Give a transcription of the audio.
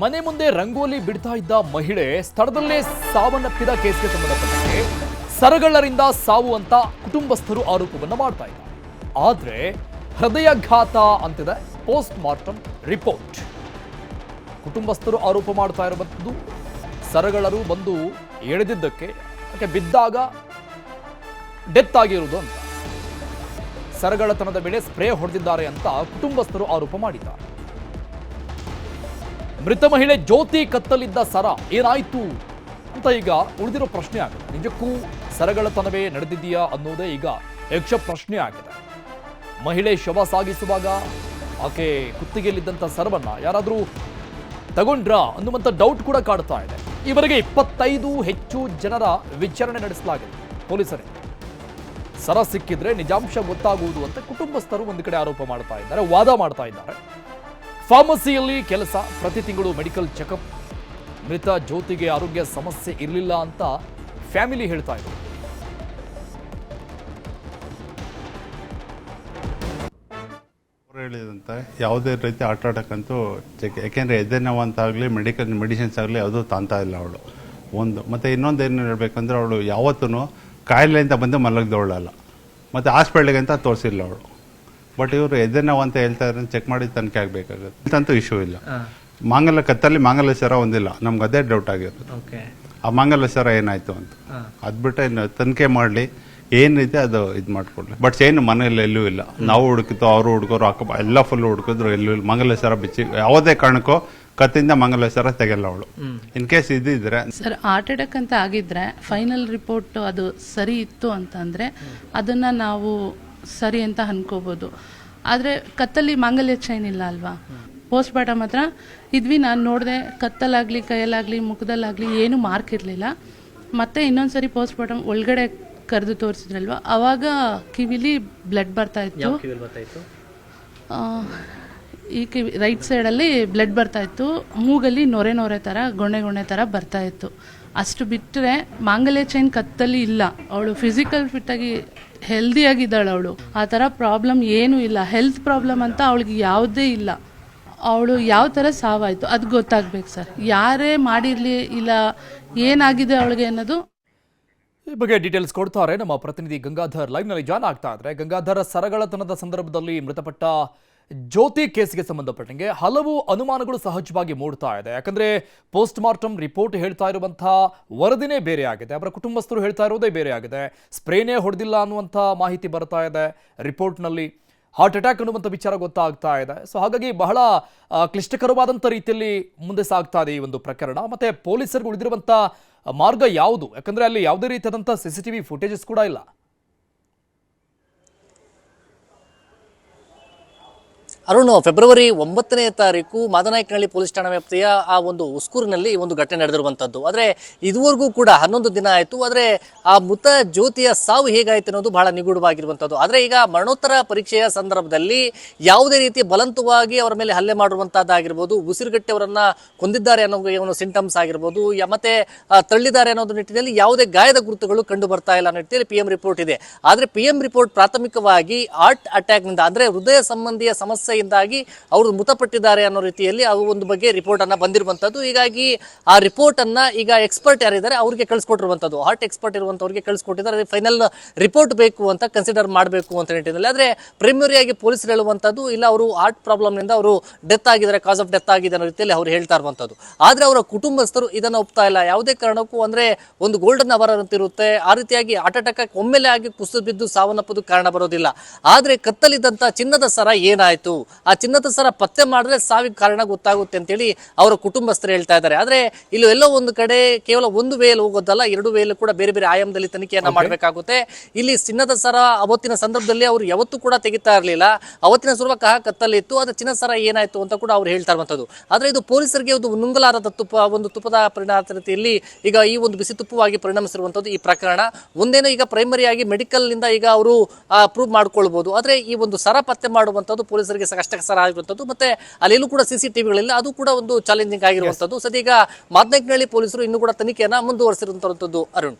ಮನೆ ಮುಂದೆ ರಂಗೋಲಿ ಬಿಡ್ತಾ ಇದ್ದ ಮಹಿಳೆ ಸ್ಥಳದಲ್ಲೇ ಸಾವನ್ನಪ್ಪಿದ ಕೇಸ್ಗೆ ಸಂಬಂಧಪಟ್ಟಂತೆ ಸರಗಳ್ಳರಿಂದ ಸಾವು ಅಂತ ಕುಟುಂಬಸ್ಥರು ಆರೋಪವನ್ನು ಮಾಡ್ತಾ ಇದ್ದಾರೆ. ಆದ್ರೆ ಹೃದಯಾಘಾತ ಅಂತಿದೆ ಪೋಸ್ಟ್ ಮಾರ್ಟಮ್ ರಿಪೋರ್ಟ್. ಕುಟುಂಬಸ್ಥರು ಆರೋಪ ಮಾಡ್ತಾ ಇರುವಂಥದ್ದು ಸರಗಳರು ಬಂದು ಎಳೆದಿದ್ದಕ್ಕೆ ಬಿದ್ದಾಗ ಡೆತ್ ಆಗಿರುವುದು ಅಂತ. ಸರಗಳತನದ ವೇಳೆ ಸ್ಪ್ರೇ ಹೊಡೆದಿದ್ದಾರೆ ಅಂತ ಕುಟುಂಬಸ್ಥರು ಆರೋಪ ಮಾಡಿದ್ದಾರೆ. ಮೃತ ಮಹಿಳೆ ಜ್ಯೋತಿ ಕತ್ತಲಿದ್ದ ಸರ ಏನಾಯ್ತು ಅಂತ ಈಗ ಉಳಿದಿರೋ ಪ್ರಶ್ನೆ ಆಗಿದೆ. ನಿಜಕ್ಕೂ ಸರಗಳತನವೇ ನಡೆದಿದೆಯಾ ಅನ್ನೋದೇ ಈಗ ಯಕ್ಷ ಪ್ರಶ್ನೆ ಆಗಿದೆ. ಮಹಿಳೆ ಶವ ಸಾಗಿಸುವಾಗ ಆಕೆ ಕುತ್ತಿಗೆಯಲ್ಲಿದ್ದಂಥ ಸರವನ್ನ ಯಾರಾದರೂ ತಗೊಂಡ್ರಾ ಅನ್ನುವಂಥ ಡೌಟ್ ಕೂಡ ಕಾಡ್ತಾ ಇದೆ. ಈವರೆಗೆ 25 ಹೆಚ್ಚು ಜನರ ವಿಚಾರಣೆ ನಡೆಸಲಾಗಿದೆ ಪೊಲೀಸರೇ. ಸರ ಸಿಕ್ಕಿದ್ರೆ ನಿಜಾಂಶ ಗೊತ್ತಾಗುವುದು ಅಂತ ಕುಟುಂಬಸ್ಥರು ಒಂದು ಕಡೆ ಆರೋಪ ಮಾಡ್ತಾ ಇದ್ದಾರೆ, ವಾದ ಮಾಡ್ತಾ ಇದ್ದಾರೆ. ಫಾರ್ಮಸಿಯಲ್ಲಿ ಕೆಲಸ, ಪ್ರತಿ ತಿಂಗಳು ಮೆಡಿಕಲ್ ಚೆಕಪ್. ಮೃತ ಜ್ಯೋತಿಗೆ ಆರೋಗ್ಯ ಸಮಸ್ಯೆ ಇರಲಿಲ್ಲ ಅಂತ ಫ್ಯಾಮಿಲಿ ಹೇಳ್ತಾ ಇದ್ದಾರೆ. ಹೇಳಿದಂತೆ ಯಾವುದೇ ರೀತಿ ಹಾರ್ಟ್ ಅಟ್ಯಾಕ್ ಅಂತೂ ಯಾಕೆಂದರೆ ಎದೆ ನೋವು ಅಂತಾಗಲಿ ಮೆಡಿಸಿನ್ಸ್ ಆಗಲಿ ಯಾವುದೂ ತಾಂತಾ ಇಲ್ಲ ಅವಳು. ಮತ್ತು ಇನ್ನೊಂದು ಏನು ಹೇಳಬೇಕಂದ್ರೆ ಅವಳು ಯಾವತ್ತೂ ಕಾಯಿಲೆಯಿಂದ ಬಂದು ಮಲಗಿದವಳಲ್ಲ, ಮತ್ತು ಹಾಸ್ಪಿಟ್ಲಿಗೆ ಅಂತ ತೋರಿಸಿಲ್ಲ ಅವಳು. ಬಟ್ ಇವರು ಎದೆ ನೋವು ಅಂತ ಹೇಳ್ತಾ ಇದ್ರೆ ಚೆಕ್ ಮಾಡಿ ತನಿಖೆ ಆಗಬೇಕಾಗುತ್ತೆ. ಇಂತಂತೂ ಇಶ್ಯೂ ಇಲ್ಲ. ಮಾಂಗಲ್ಯ ಕತ್ತಲ್ಲಿ ಮಾಂಗಲ್ಯ ಸರ ಒಂದಿಲ್ಲ, ನಮ್ಗೆ ಅದೇ ಡೌಟ್ ಆಗಿರುತ್ತೆ. ಆ ಮಾಂಗಲ್ಯ ಸರ ಏನಾಯ್ತು ಅಂತ ಅದು ಬಿಟ್ಟರೆ ಇನ್ನು ತನಿಖೆ ಮಾಡಲಿ, ಏನಿದೆ ಅದು ಇದು ಮಾಡ್ಕೊಡ್ಲಿ. ಬಟ್ ಏನು ಮನೆಯಲ್ಲಿ ಎಲ್ಲೂ ಇಲ್ಲ. ನಾವು ಹುಡುಕಿತ್ತು, ಅವರು ಹುಡುಗರು ಎಲ್ಲ ಫುಲ್ ಹುಡುಕಿದ್ರು, ಎಲ್ಲೂ ಇಲ್ಲ. ಮಂಗಲ ಸರ ಬಿಚ್ಚಿ ಯಾವುದೇ ಕಾರಣಕ್ಕೂ ಕತ್ತಿಂದ ಮಂಗಲ ಸರ ತೆಗೆಲ್ಲ ಅವಳು. ಇನ್ ಕೇಸ್ ಇದ್ದಿದ್ರೆ ಸರ್ ಹಾರ್ಟ್ ಅಟ್ಯಾಕ್ ಅಂತ ಆಗಿದ್ರೆ ಫೈನಲ್ ರಿಪೋರ್ಟ್ ಅದು ಸರಿ ಇತ್ತು ಅಂತಂದ್ರೆ ಅದನ್ನ ನಾವು ಸರಿ ಅಂತ ಅನ್ಕೋಬಹುದು. ಆದ್ರೆ ಕತ್ತಲ್ಲಿ ಮಾಂಗಲ್ಯ ಚೈನ್ ಇಲ್ಲ ಅಲ್ವಾ. ಪೋಸ್ಟ್ ಮಾರ್ಟಮ್ ಹತ್ರ ಇದ್ವಿ, ನಾನು ನೋಡಿದೆ ಕತ್ತಲಾಗ್ಲಿ ಕೈಯಲ್ಲಾಗ್ಲಿ ಮುಖದಲ್ಲಾಗ್ಲಿ ಏನು ಮಾರ್ಕ್ ಇರಲಿಲ್ಲ. ಮತ್ತೆ ಇನ್ನೊಂದ್ಸರಿ ಪೋಸ್ಟ್ ಮಾರ್ಟಮ್ ಒಳಗಡೆ ಕರೆದು ತೋರಿಸಿದ್ರಲ್ವಾ, ಅವಾಗ ಕಿವಿಲಿ ಬ್ಲಡ್ ಬರ್ತಾ ಇತ್ತು. ಈ ಕಿವಿ ರೈಟ್ ಸೈಡಲ್ಲಿ ಬ್ಲಡ್ ಬರ್ತಾ ಇತ್ತು, ಮೂಗಲ್ಲಿ ನೊರೆ ಥರ ಗೊಣೆ ಥರ ಬರ್ತಾ ಇತ್ತು. ಅಷ್ಟು ಬಿಟ್ಟರೆ ಮಾಂಗಲ್ಯ ಚೈನ್ ಕತ್ತಲ್ಲಿ ಇಲ್ಲ. ಅವಳು ಫಿಸಿಕಲ್ ಫಿಟ್ಟಾಗಿ ಹೆಲ್ದಿಯಾಗಿದ್ದಾಳೆ. ಅವಳು ಆ ಥರ ಪ್ರಾಬ್ಲಮ್ ಏನೂ ಇಲ್ಲ. ಹೆಲ್ತ್ ಪ್ರಾಬ್ಲಮ್ ಅಂತ ಅವಳಿಗೆ ಯಾವುದೇ ಇಲ್ಲ. ಅವಳು ಯಾವ ಥರ ಸಾವಾಯಿತು ಅದು ಗೊತ್ತಾಗ್ಬೇಕು ಸರ್. ಯಾರೇ ಮಾಡಿರಲಿ ಇಲ್ಲ ಏನಾಗಿದೆ ಅವಳಿಗೆ ಅನ್ನೋದು. ಈ ಬಗ್ಗೆ ಡೀಟೇಲ್ಸ್ ಕೊಡ್ತಾರೆ ನಮ್ಮ ಪ್ರತಿನಿಧಿ ಗಂಗಾಧರ್. ಲೈವ್ನಲ್ಲಿ ಜಾಯ್ನ್ ಆಗ್ತಾ ಇದ್ರೆ. ಗಂಗಾಧರ್, ಸರಗಳತನದ ಸಂದರ್ಭದಲ್ಲಿ ಮೃತಪಟ್ಟ ಜ್ಯೋತಿ ಕೇಸ್ಗೆ ಸಂಬಂಧಪಟ್ಟಂಗೆ ಹಲವು ಅನುಮಾನಗಳು ಸಹಜವಾಗಿ ಮೂಡ್ತಾ ಇದೆ. ಯಾಕಂದ್ರೆ ಪೋಸ್ಟ್ ಮಾರ್ಟಮ್ ರಿಪೋರ್ಟ್ ಹೇಳ್ತಾ ಇರುವಂತಹ ವರದಿನೇ ಬೇರೆ ಆಗಿದೆ, ಅವರ ಕುಟುಂಬಸ್ಥರು ಹೇಳ್ತಾ ಇರೋದೇ ಬೇರೆ ಆಗಿದೆ. ಸ್ಪ್ರೇನೇ ಹೊಡೆದಿಲ್ಲ ಅನ್ನುವಂಥ ಮಾಹಿತಿ ಬರ್ತಾ ಇದೆ ರಿಪೋರ್ಟ್ನಲ್ಲಿ. ಹಾರ್ಟ್ ಅಟ್ಯಾಕ್ ಅನ್ನುವಂಥ ವಿಚಾರ ಗೊತ್ತಾಗ್ತಾ ಇದೆ. ಸೊ ಹಾಗಾಗಿ ಬಹಳ ಕ್ಲಿಷ್ಟಕರವಾದಂಥ ರೀತಿಯಲ್ಲಿ ಮುಂದೆ ಸಾಗ್ತಾ ಇದೆ ಈ ಒಂದು ಪ್ರಕರಣ. ಮತ್ತೆ ಪೊಲೀಸರಿಗೆ ಉಳಿದಿರುವಂಥ ಮಾರ್ಗ ಯಾವುದು? ಯಾಕಂದ್ರೆ ಅಲ್ಲಿ ಯಾವುದೇ ರೀತಿಯಾದಂಥ CCTV ಫುಟೇಜಸ್ ಕೂಡ ಇಲ್ಲ. ಅರುಣ್, ಫೆಬ್ರವರಿ 9ನೇ ತಾರೀಕು ಮಾದನಾಯಕನಹಳ್ಳಿ ಪೊಲೀಸ್ ಠಾಣಾ ವ್ಯಾಪ್ತಿಯ ಆ ಒಂದು ಉಸ್ಕೂರಿನಲ್ಲಿ ಈ ಒಂದು ಘಟನೆ ನಡೆದಿರುವಂಥದ್ದು. ಆದರೆ ಇದುವರೆಗೂ ಕೂಡ 11 ದಿನ ಆಯಿತು. ಆದರೆ ಆ ಮೃತ ಜ್ಯೋತಿಯ ಸಾವು ಹೇಗಾಯಿತು ಅನ್ನೋದು ಬಹಳ ನಿಗೂಢವಾಗಿರುವಂಥದ್ದು. ಆದರೆ ಈಗ ಮರಣೋತ್ತರ ಪರೀಕ್ಷೆಯ ಸಂದರ್ಭದಲ್ಲಿ ಯಾವುದೇ ರೀತಿ ಬಲವಂತವಾಗಿ ಅವರ ಮೇಲೆ ಹಲ್ಲೆ ಮಾಡಿರುವಂತಹದ್ದಾಗಿರ್ಬೋದು, ಉಸಿರುಗಟ್ಟಿ ಅವರನ್ನ ಕೊಂದಿದ್ದಾರೆ ಅನ್ನೋ ಒಂದು ಸಿಂಟಮ್ಸ್ ಆಗಿರ್ಬೋದು, ಮತ್ತೆ ತಳ್ಳಿದ್ದಾರೆ ಅನ್ನೋದು ನಿಟ್ಟಿನಲ್ಲಿ ಯಾವುದೇ ಗಾಯದ ಗುರುತುಗಳು ಕಂಡು ಬರ್ತಾ ಇಲ್ಲ ಅನ್ನೋ ನಿಟ್ಟಿನಲ್ಲಿ PM ರಿಪೋರ್ಟ್ ಇದೆ. ಆದರೆ PM ರಿಪೋರ್ಟ್ ಪ್ರಾಥಮಿಕವಾಗಿ ಹಾರ್ಟ್ ಅಟ್ಯಾಕ್ನಿಂದ ಅಂದರೆ ಹೃದಯ ಸಂಬಂಧಿಯ ಸಮಸ್ಯೆ ಇಂದಾಗಿ ಅವರು ಮೃತಪಟ್ಟಿದ್ದಾರೆ ಅನ್ನೋ ರೀತಿಯಲ್ಲಿ ಅವು ಒಂದು ಬಗ್ಗೆ ರಿಪೋರ್ಟ್ ಅನ್ನ ಬಂದಿರುವಂತದ್ದು. ಹೀಗಾಗಿ ಆ ರಿಪೋರ್ಟ್ ಅನ್ನ ಈಗ ಎಕ್ಸ್ಪರ್ಟ್ ಯಾರಿದ್ದಾರೆ ಅವ್ರಿಗೆ ಕಳಿಸ್ಕೊಟ್ಟಿರುವಂತದ್ದು, ಹಾರ್ಟ್ ಎಕ್ಸ್ಪರ್ಟ್ ಇರುವಂತವ್ರಿಗೆ ಕಳಿಸ್ಕೊಟ್ಟಿದ್ದಾರೆ. ಫೈನಲ್ ರಿಪೋರ್ಟ್ ಬೇಕು ಅಂತ ಕನ್ಸಿಡರ್ ಮಾಡಬೇಕು ಅಂತ ನಿಟ್ಟಿನಲ್ಲಿ. ಆದ್ರೆ ಪ್ರೈಮರಿ ಆಗಿ ಪೊಲೀಸರು ಹೇಳುವಂತದ್ದು ಇಲ್ಲ, ಅವರು ಹಾರ್ಟ್ ಪ್ರಾಬ್ಲಮ್ ನಿಂದ ಅವರು ಡೆತ್ ಆಗಿದ್ದಾರೆ, ಕಾಸ್ ಆಫ್ ಡೆತ್ ಆಗಿದೆ ಅನ್ನೋ ರೀತಿಯಲ್ಲಿ ಅವ್ರು ಹೇಳ್ತಾ ಇರುವಂತದ್ದು. ಆದ್ರೆ ಅವರ ಕುಟುಂಬಸ್ಥರು ಇದನ್ನ ಒಪ್ತಾ ಇಲ್ಲ. ಯಾವುದೇ ಕಾರಣಕ್ಕೂ ಅಂದ್ರೆ ಒಂದು ಗೋಲ್ಡನ್ ಅವರ್ ಅಂತ ಇರುತ್ತೆ, ಆ ರೀತಿಯಾಗಿ ಹಾರ್ಟ್ ಅಟ್ಯಾಕ್ ಒಮ್ಮೆಲೆ ಆಗಿ ಕುಸಿದು ಬಿದ್ದು ಸಾವನ್ನಪ್ಪೋದು ಕಾರಣ ಬರೋದಿಲ್ಲ. ಆದ್ರೆ ಕತ್ತಲಿದ್ದಂತ ಚಿನ್ನದ ಸರ ಏನಾಯ್ತು, ಆ ಚಿನ್ನದ ಸರ ಪತ್ತೆ ಮಾಡಿದ್ರೆ ಸಾವಿಗೆ ಕಾರಣ ಗೊತ್ತಾಗುತ್ತೆ ಅಂತೇಳಿ ಅವರ ಕುಟುಂಬಸ್ಥರು ಹೇಳ್ತಾ ಇದ್ದಾರೆ. ಆದ್ರೆ ಇಲ್ಲಿ ಎಲ್ಲೋ ಒಂದು ಕಡೆ ಕೇವಲ ಒಂದು ವೇಲ್ ಹೋಗೋದಲ್ಲ, 2 ವೇಲ್ ಕೂಡ ಬೇರೆ ಬೇರೆ ಆಯಾಮದಲ್ಲಿ ತನಿಖೆಯನ್ನ ಮಾಡಬೇಕಾಗುತ್ತೆ. ಇಲ್ಲಿ ಚಿನ್ನದ ಸರ ಅವತ್ತಿನ ಸಂದರ್ಭದಲ್ಲಿ ಅವರು ಯಾವತ್ತೂ ಕೂಡ ತೆಗಿತಾ ಇರಲಿಲ್ಲ. ಅವತ್ತಿನ ಸುರುವಕ ಕತ್ತಲಿತ್ತು, ಅದು ಚಿನ್ನದ ಸರ ಏನಾಯ್ತು ಅಂತ ಕೂಡ ಅವ್ರು ಹೇಳ್ತಾ ಇರುವಂತದ್ದು. ಆದ್ರೆ ಇದು ಪೊಲೀಸರಿಗೆ ಒಂದು ನುಂಗಲಾರದ ತುಪ್ಪದ ಪರಿಣಾಮ ರೀತಿಯಲ್ಲಿ ಈಗ ಈ ಒಂದು ಬಿಸಿ ತುಪ್ಪವಾಗಿ ಪರಿಣಮಿಸಿರುವಂತದ್ದು ಈ ಪ್ರಕರಣ. ಒಂದೇನೋ ಈಗ ಪ್ರೈಮರಿ ಆಗಿ ಮೆಡಿಕಲ್ ನಿಂದ ಈಗ ಅವರು ಪ್ರೂವ್ ಮಾಡ್ಕೊಳ್ಬಹುದು. ಆದ್ರೆ ಈ ಒಂದು ಸರ ಪತ್ತೆ ಮಾಡುವಂತದ್ದು ಪೊಲೀಸರಿಗೆ ಕಷ್ಟಕರ ಆಗಿರುವಂತದ್ದು. ಮತ್ತೆ ಅಲ್ಲೆಲ್ಲೂ ಕೂಡ CCTVಗಳಿಲ್ಲ, ಅದು ಕೂಡ ಒಂದು ಚಾಲೆಂಜಿಂಗ್ ಆಗಿರುವಂತದ್ದು. ಸದ್ಯ ಈಗ ಮಾದನಾಯಕನಹಳ್ಳಿ ಪೊಲೀಸರು ಇನ್ನೂ ಕೂಡ ತನಿಖೆಯನ್ನ ಮುಂದುವರಿಸಿರುವಂತದ್ದು. ಅರುಣ್.